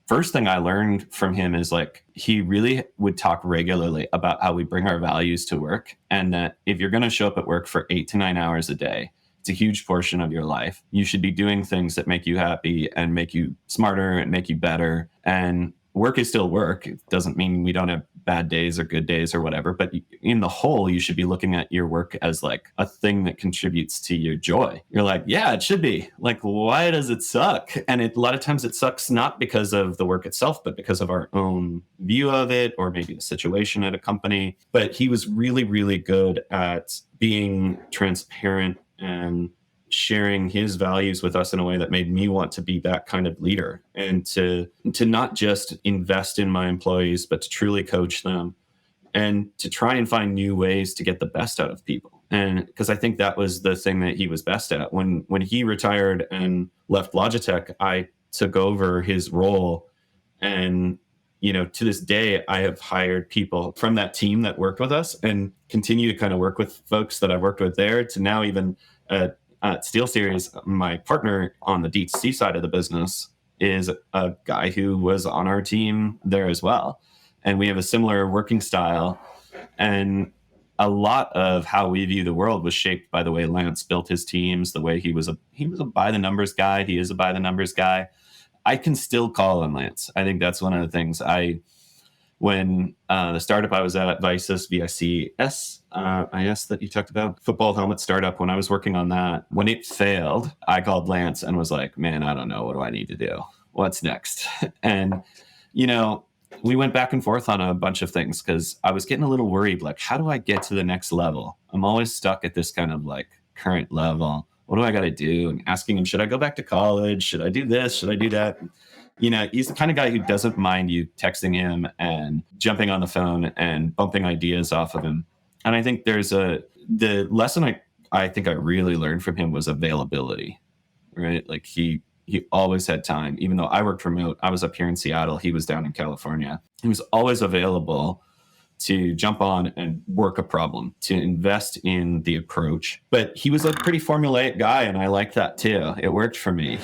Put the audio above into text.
first thing I learned from him is like, he really would talk regularly about how we bring our values to work. And that if you're going to show up at work for 8 to 9 hours a day, it's a huge portion of your life. You should be doing things that make you happy and make you smarter and make you better. And work is still work. It doesn't mean we don't have bad days or good days or whatever, but in the whole, you should be looking at your work as like a thing that contributes to your joy. You're like, yeah, it should be. Like, why does it suck? And a lot of times it sucks not because of the work itself, but because of our own view of it, or maybe the situation at a company. But he was really, really good at being transparent and sharing his values with us in a way that made me want to be that kind of leader, and to not just invest in my employees, but to truly coach them and to try and find new ways to get the best out of people. And because I think that was the thing that he was best at. When he retired and left Logitech, I took over his role. And to this day, I have hired people from that team that worked with us and continue to kind of work with folks that I've worked with there, to now even at SteelSeries, my partner on the D2C side of the business is a guy who was on our team there as well. And we have a similar working style. And a lot of how we view the world was shaped by the way Lance built his teams, the way he was a by the numbers guy. He is a by the numbers guy. I can still call him Lance. I think that's one of the things when the startup I was at, Vicis, VICS, IS that you talked about, football helmet startup, when I was working on that, when it failed, I called Lance and was like, man, I don't know. What do I need to do? What's next? And, we went back and forth on a bunch of things because I was getting a little worried, like, how do I get to the next level? I'm always stuck at this kind of like current level. What do I got to do? And asking him, should I go back to college? Should I do this? Should I do that? He's the kind of guy who doesn't mind you texting him and jumping on the phone and bumping ideas off of him. And I think the lesson I think I really learned from him was availability, right? Like he always had time. Even though I worked remote, I was up here in Seattle, he was down in California. He was always available to jump on and work a problem, to invest in the approach. But he was a pretty formulaic guy, and I liked that too. It worked for me.